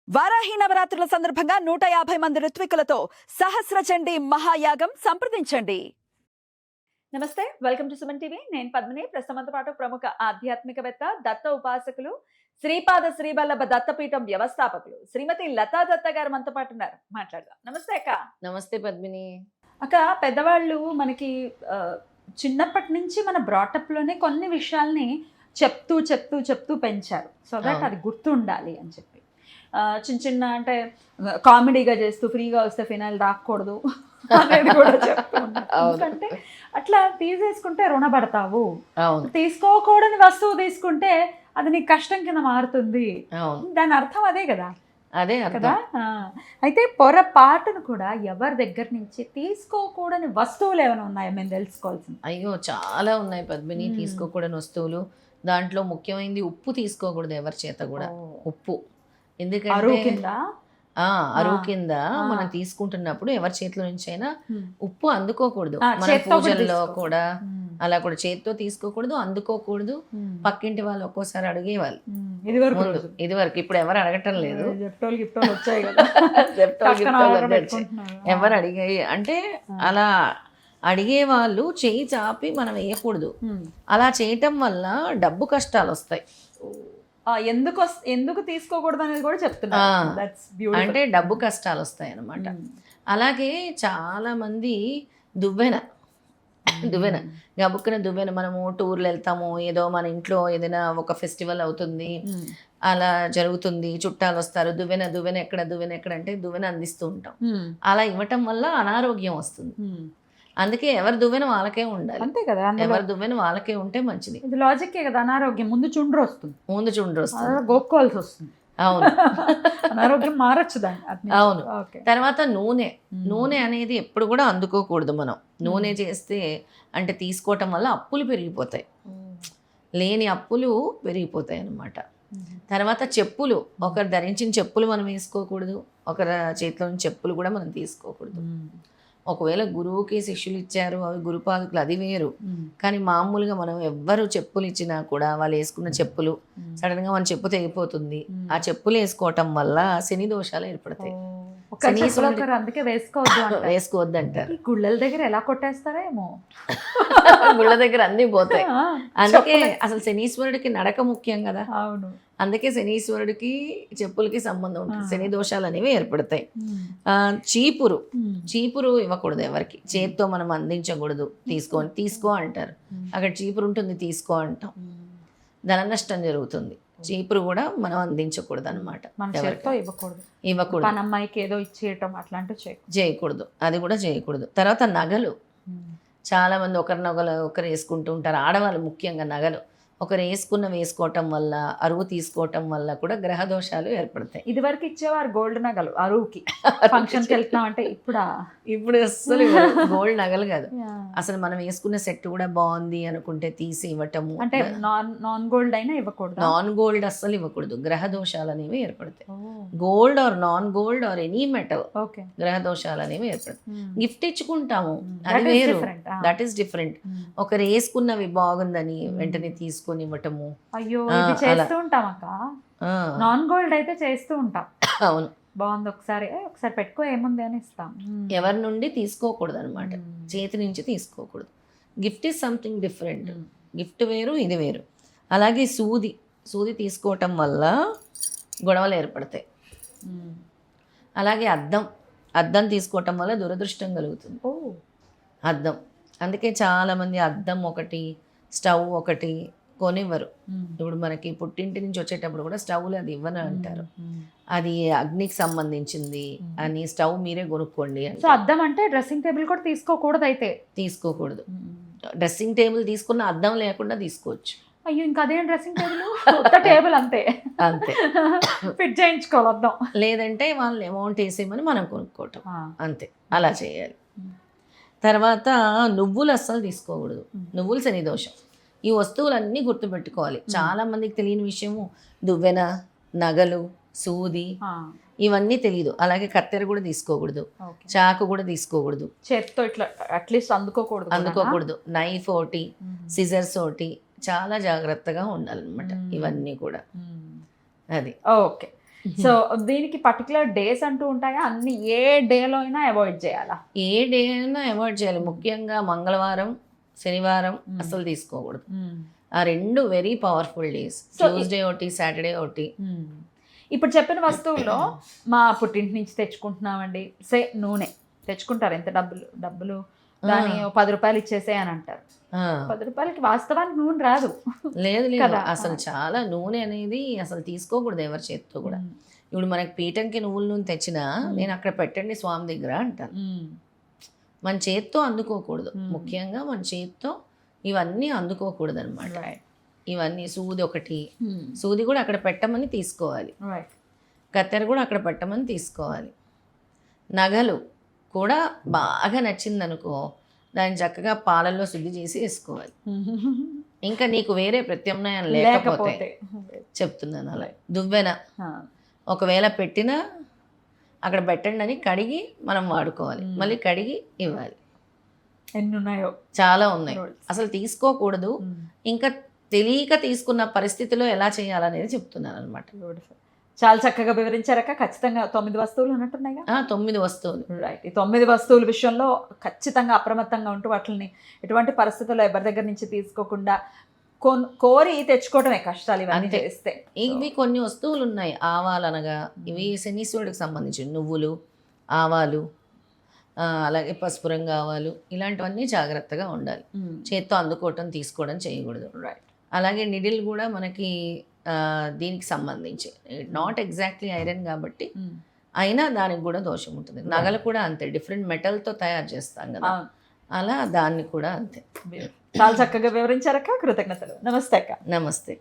వారాహి నవరాత్రుల సందర్భంగా 150 మంది ఋత్వికులతో సహస్ర చండీ మహాయాగం సంప్రదించండి. నమస్తే, వెల్కమ్ టు సుమన్ టీవీ. నేను పద్మిని. ప్రస్తుతంతో పాటు ప్రముఖ ఆధ్యాత్మికవేత్త, దత్త ఉపాసకులు, శ్రీపాద శ్రీవల్లభ దత్తపీఠం వ్యవస్థాపకులు శ్రీమతి లతా దత్త గారు మనతో పాటు ఉన్నారు. మాట్లాడదాం. నమస్తే అక్క. నమస్తే పద్మిని. అక్క, పెద్దవాళ్ళు మనకి చిన్నప్పటి నుంచి మన బ్రాటప్ లోనే కొన్ని విషయాల్ని చెప్తూ చెప్తూ చెప్తూ పెంచారు. సో దట్ అది గుర్తుండాలి అని చెప్పి చిన్న చిన్న అంటే కామెడీగా చేస్తూ ఫ్రీగా వస్తే ఫినాయిల్ రాకూడదు అనేది కూడా చెప్తూ ఉంటారు. ఎందుకంటే అట్లా తీసేసుకుంటే రుణపడతావు, తీసుకోకూడని వస్తువు తీసుకుంటే అది నీకు కష్టం కింద మారుతుంది. దాని అర్థం అదే కదా. అదే కదా. అయితే పొరపాటును కూడా ఎవరి దగ్గర నుంచి తీసుకోకూడని వస్తువులు ఏమైనా ఉన్నాయో మేము తెలుసుకోవాల్సింది. అయ్యో, చాలా ఉన్నాయి పద్మిని తీసుకోకూడని వస్తువులు. దాంట్లో ముఖ్యమైనది ఉప్పు తీసుకోకూడదు ఎవరి చేత కూడా. ఉప్పు ఎందుకంటే అరువు కింద మనం తీసుకుంటున్నప్పుడు ఎవరి చేతిలో నుంచి అయినా ఉప్పు అందుకోకూడదు. మన పూజల్లో కూడా అలా కూడా చేతితో తీసుకోకూడదు, అందుకోకూడదు. పక్కింటి వాళ్ళు ఒక్కోసారి అడిగేవాళ్ళు ఇది వరకు. ఇప్పుడు ఎవరు అడగటం లేదు. ఎవరు అడిగే అంటే అలా అడిగే వాళ్ళు చేయి చాపి మనం వేయకూడదు. అలా చేయటం వల్ల డబ్బు కష్టాలు వస్తాయి. ఎందుకు తీసుకోకూడదు అనేది కూడా చెప్తున్నా. అంటే డబ్బు కష్టాలు వస్తాయి అన్నమాట. అలాగే చాలా మంది దువ్వెన గబుక్కున దువ్వెన, మనము టూర్లు వెళ్తాము, ఏదో మన ఇంట్లో ఏదైనా ఒక ఫెస్టివల్ అవుతుంది, అలా జరుగుతుంది, చుట్టాలు వస్తారు, దువ్వెన ఎక్కడ అంటే దువ్వెన అందిస్తూ ఉంటాం. అలా ఇవ్వటం వల్ల అనారోగ్యం వస్తుంది. అందుకే ఎవరి దువ్వెన వాళ్ళకే ఉండాలి. అంతే కదా. ఎవరి దువ్వెన వాళ్ళకే ఉంటే మంచిది. ఇది లాజిక్కే కదా. అనారోగ్యం ముందు చుండ్రు వస్తుంది, గోక్కోవాల్సి వస్తుంది. అవును, అనారోగ్యం మారచ్చు దాన్ని. అవును. తర్వాత నూనె అనేది ఎప్పుడు కూడా అందుకోకూడదు. మనం నూనె చేస్తే అంటే తీసుకోవటం వల్ల అప్పులు పెరిగిపోతాయి, లేని అప్పులు పెరిగిపోతాయి అన్నమాట. తర్వాత చెప్పులు, ఒకరు ధరించిన చెప్పులు మనం వేసుకోకూడదు, ఒకరి చేతిలో నుంచి చెప్పులు కూడా మనం తీసుకోకూడదు. ఒకవేళ గురువుకి శిష్యులు ఇచ్చారు, అవి గురుపాదుకులు, అది వేరు. కానీ మామూలుగా మనం ఎవ్వరు చెప్పులు ఇచ్చినా కూడా వాళ్ళు వేసుకున్న చెప్పులు సడన్ గా మన చెప్పు తెగిపోతుంది. ఆ చెప్పులు వేసుకోవటం వల్ల శని దోషాలు ఏర్పడతాయి. అందుకే వేసుకోవద్దు అంటారు. గుళ్ళల దగ్గర ఎలా కొట్టేస్తారేమో, గుళ్ళ దగ్గర అన్ని పోతాయి. అందుకే అసలు శనీశ్వరుడికి నడక ముఖ్యం కదా. అవును. అందుకే శనీశ్వరుడికి చెప్పులకి సంబంధం ఉంటుంది. శని దోషాలు అనేవి ఏర్పడతాయి. చీపురు ఇవ్వకూడదు ఎవరికి. చేతితో మనం అందించకూడదు. తీసుకో అంటారు. అక్కడ చీపురు ఉంటుంది, తీసుకో అంటాం, ధన నష్టం జరుగుతుంది. చీపురు కూడా మనం అందించకూడదు అనమాట. ఇవ్వకూడదు. అమ్మాయికి ఏదో ఇచ్చేయటం అట్లాంటివి చేయకూడదు. అది కూడా చేయకూడదు. తర్వాత నగలు, చాలా మంది ఒకరు వేసుకుంటూ ఉంటారు. ఆడవాళ్ళు ముఖ్యంగా నగలు ఒకరు వేసుకోవటం వల్ల, అరువు తీసుకోవటం వల్ల కూడా గ్రహ దోషాలు ఏర్పడతాయి. ఇది వరకు ఇచ్చేవారు గోల్డ్ నగలు అరువుకి, ఫంక్షన్కి వెళ్తున్నాం అంటే. ఇప్పుడు అసలు గోల్డ్ నగలు కాదు. అసలు మనం వేసుకున్న సెట్ కూడా బాగుంది అనుకుంటే తీసి ఇవ్వటము. అంటే నాన్ గోల్డ్ అయినా ఇవ్వకూడదు. నాన్ గోల్డ్ అస్సలు ఇవ్వకూడదు. గ్రహ దోషాలు అనేవి ఏర్పడతాయి. Gold or non gold or any metal గ్రహ దోషాలు అనేవి ఏర్పడతాయి. గిఫ్ట్ ఇచ్చుకుంటాము, అది వేరు. That is different. ఒకరు వేసుకున్నవి బాగుందని వెంటనే తీసుకుని ఇవ్వటము. అయ్యో, చేస్తూ ఉంటాం అక్క. నాన్ గోల్డ్ అయితే చేస్తూ ఉంటాం. అవును, బాగుంది, ఒకసారి పెట్టుకో, ఏముంది అని ఇస్తాం. ఎవరి నుండి తీసుకోకూడదు అనమాట. చేతి నుంచి తీసుకోకూడదు. Gift is something different. Gift వేరు, ఇది వేరు. అలాగే సూది తీసుకోవటం వల్ల గొడవలు ఏర్పడతాయి. అలాగే అద్దం తీసుకోవటం వల్ల దురదృష్టం కలుగుతుంది. అద్దం, అందుకే చాలామంది అద్దం ఒకటి, స్టవ్ ఒకటి కొనివ్వరు. ఇప్పుడు మనకి పుట్టింటి నుంచి వచ్చేటప్పుడు కూడా స్టవ్లు అది ఇవ్వను అంటారు. అది అగ్నికి సంబంధించింది అని స్టవ్ మీరే కొనుక్కోండి. సో అద్దం అంటే డ్రెస్సింగ్ టేబుల్ కూడా తీసుకోకూడదు. అయితే తీసుకోకూడదు. డ్రెస్సింగ్ టేబుల్ తీసుకున్న అద్దం లేకుండా తీసుకోవచ్చు. అయ్యో, ఇంకా అదేం డ్రెస్సింగ్ టేబుల్ అంతే ఫిట్ చేయించుకోవాలి అద్దం. లేదంటే వాళ్ళు అమౌంట్ వేసేయమని మనం కొనుక్కోవటం, అంతే. అలా చేయాలి. తర్వాత నువ్వులు అస్సలు తీసుకోకూడదు. నువ్వులు శని దోషం. ఈ వస్తువులన్నీ గుర్తుపెట్టుకోవాలి. చాలా మందికి తెలియని విషయము దువ్వెన, నగలు, సూది, ఇవన్నీ తెలియదు. అలాగే కత్తెర కూడా తీసుకోకూడదు, చాకు కూడా తీసుకోకూడదు, చేతితో ఇట్లా అట్లీస్ట్ అందుకోకూడదు. నైఫ్ ఒకటి, సిజర్స్ ఒకటి, చాలా జాగ్రత్తగా ఉండాలన్నమాట ఇవన్నీ కూడా. అది ఓకే. సో దీనికి పర్టికులర్ డేస్ అంటూ ఉంటాయా? అన్ని ఏ డేలో అయినా అవాయిడ్ చేయాలా? ఏ డే అయినా అవాయిడ్ చేయాలి. ముఖ్యంగా మంగళవారం, శనివారం అసలు తీసుకోకూడదు. ఆ రెండు వెరీ పవర్ఫుల్ డేస్. ట్యూస్డే ఒకటి, సాటర్డే ఒకటి. ఇప్పుడు చెప్పిన వస్తువుల్లో మా పుట్టింటి నుంచి తెచ్చుకుంటున్నామండి, నూనె తెచ్చుకుంటారు, ఎంత డబ్బులు దాని 10 రూపాయలు ఇచ్చేసే అని అంటారు. 10 రూపాయలకి వాస్తవానికి నూనె రాదు. లేదు లేదు, కదా. అసలు చాలా నూనె అనేది అసలు తీసుకోకూడదు ఎవరి చేతితో కూడా. ఇప్పుడు మనకి పీఠంకి నువ్వుల నూనె తెచ్చినా నేను అక్కడ పెట్టండి స్వామి దగ్గర అంటాను. మన చేత్తో అందుకోకూడదు. ముఖ్యంగా మన చేత్తో ఇవన్నీ అందుకోకూడదు అనమాట. ఇవన్నీ సూది ఒకటి, సూది కూడా అక్కడ పెట్టమని తీసుకోవాలి. కత్తెర కూడా అక్కడ పెట్టమని తీసుకోవాలి. నగలు కూడా బాగా నచ్చిందనుకో దాన్ని చక్కగా పాలల్లో శుద్ధి చేసి వేసుకోవాలి. ఇంకా నీకు వేరే ప్రత్యామ్నాయం లేకపోతే చెప్తున్నాను అలా. దువ్వెన ఒకవేళ పెట్టినా అక్కడ పెట్టండి అని కడిగి మనం వాడుకోవాలి, మళ్ళీ కడిగి ఇవ్వాలి. ఎన్ని ఉన్నాయో చాలా ఉన్నాయి, అసలు తీసుకోకూడదు. ఇంకా తెలియక తీసుకున్న పరిస్థితిలో ఎలా చేయాలనేది చెప్తున్నాను అనమాట. చాలా చక్కగా వివరించారక. ఖచ్చితంగా 9 వస్తువులు ఉన్నట్టున్నాయిగా? 9 వస్తువులు. రైట్. ఈ 9 వస్తువుల విషయంలో ఖచ్చితంగా అప్రమత్తంగా ఉంటూ వాటిని ఎటువంటి పరిస్థితుల్లో ఎవరి దగ్గర నుంచి తీసుకోకుండా కోరి తెచ్చుకోవడమే కష్టాలు ఇవన్నీ చేస్తే. ఇవి కొన్ని వస్తువులు ఉన్నాయి. ఆవాలు అనగా ఇవి శనీశ్వరుడికి సంబంధించి నువ్వులు, ఆవాలు, అలాగే పసుపు రంగు ఆవాలు, ఇలాంటివన్నీ జాగ్రత్తగా ఉండాలి. చేత్తో అందుకోవటం తీసుకోవడం చేయకూడదు. రైట్. అలాగే నిడిల్ కూడా మనకి దీనికి సంబంధించి నాట్ ఎగ్జాక్ట్లీ ఐరన్ కాబట్టి అయినా దానికి కూడా దోషం ఉంటుంది. నగలు కూడా అంతే, డిఫరెంట్ మెటల్తో తయారు చేస్తాం కదా, అలా దాన్ని కూడా అంతే. చాలా చక్కగా వివరించారక్క. కృతజ్ఞతలు. నమస్తే అక్క. నమస్తే.